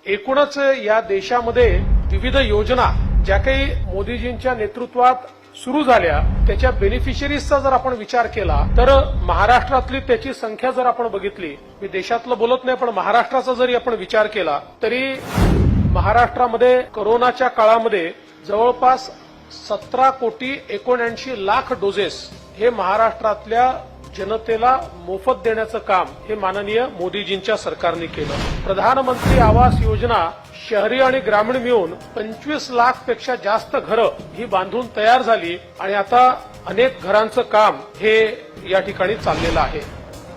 एकूणच या देशामध्ये विविध योजना ज्या काही मोदीजींच्या नेतृत्वात सुरू झाल्या त्याच्या बेनिफिशरीजचा जर आपण विचार केला तर महाराष्ट्रातली त्याची संख्या जर आपण बघितली, मी देशातलं बोलत नाही पण महाराष्ट्राचा जरी आपण विचार केला तरी महाराष्ट्रामध्ये कोरोनाच्या काळामध्ये जवळपास 17,79,00,000 डोसेस हे महाराष्ट्रातल्या जनतेला मोफत देण्याचं काम हे माननीय मोदीजींच्या सरकारने केलं। प्रधानमंत्री आवास योजना शहरी आणि ग्रामीण मिळून 25 लाख पेक्षा जास्त घरं ही बांधून तयार झाली आणि आता अनेक घरांचं काम हे या ठिकाणी चाललेलं आहे।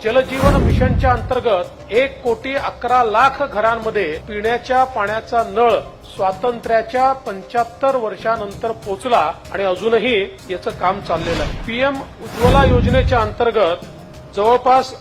जलजीवन मिशनच्या अंतर्गत 1,11,00,000 घरांमध्ये पिण्याच्या पाण्याचा नळ स्वातंत्र्याच्या 75 वर्षानंतर पोहोचला आणि अजूनही याचं काम चाललेलं आहे। पीएम उज्ज्वला योजनेच्या अंतर्गत जवळपास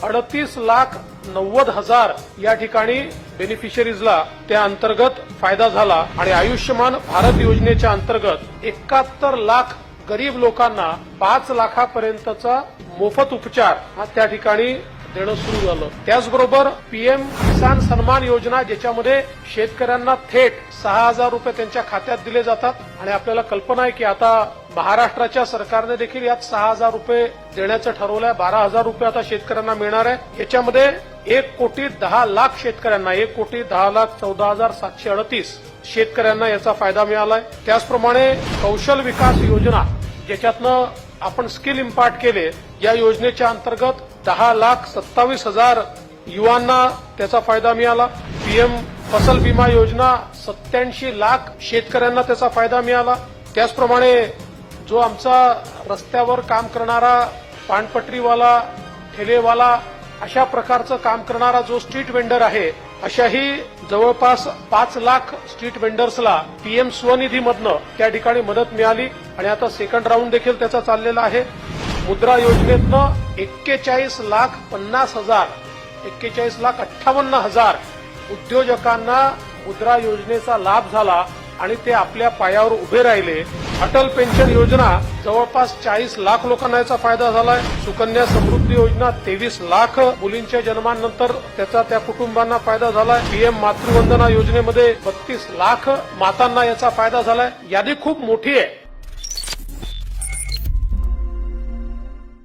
38,90,000 या ठिकाणी बेनिफिशरीजला त्या अंतर्गत फायदा झाला आणि आयुष्यमान भारत योजनेच्या अंतर्गत 71 लाख गरीब लोकांना 5 लाखापर्यंतचा मोफत उपचार हा त्या ठिकाणी देणं सुरू झालं। त्याचबरोबर पीएम किसान सन्मान योजना ज्याच्यामध्ये शेतकऱ्यांना थेट 6,000 रुपये त्यांच्या खात्यात दिले जातात आणि आपल्याला कल्पना आहे की आता महाराष्ट्राच्या सरकारने देखील यात 6,000 रुपये देण्याचं ठरवलंय। 12,000 रुपये आता शेतकऱ्यांना मिळणार आहे। याच्यामध्ये 1,10,00,000 शेतकऱ्यांना 1,10,14,738 शेतकऱ्यांना याचा फायदा मिळालाय। त्याचप्रमाणे कौशल विकास योजना ज्याच्यातनं आपण स्किल इम्पार्ट केले, या योजनेच्या अंतर्गत 10,27,000 युवांना त्याचा फायदा मिळाला। पीएम फसल बीमा योजना 87 लाख शेतकऱ्यांना त्याचा फायदा मिळाला। त्याचप्रमाणे जो आमचा रस्त्यावर काम करणारा पानपट्रीवाला, ठेलेवाला अशा प्रकारचं काम करणारा जो स्ट्रीट वेंडर आहे, अशाही जवळपास 5 लाख स्ट्रीट वेंडर्सला पीएम स्वनिधीमधनं त्या ठिकाणी मदत मिळाली आणि आता सेकंड राऊंड देखील त्याचा चाललेला आहे। मुद्रा योजनेतनं 41,50,000 उद्योजकांना मुद्रा योजनेचा लाभ झाला आणि ते आपल्या पायावर उभे राहिले। अटल पेन्शन योजना जवळपास 40 लाख लोकांना याचा फायदा झालाय। सुकन्या समृद्धी योजना 23 लाख मुलींच्या जन्मानंतर त्याचा त्या कुटुंबांना फायदा झालाय। पीएम मातृवंदना योजनेमध्ये 32 लाख मातांना याचा फायदा झालाय। यादी खूप मोठी आहे।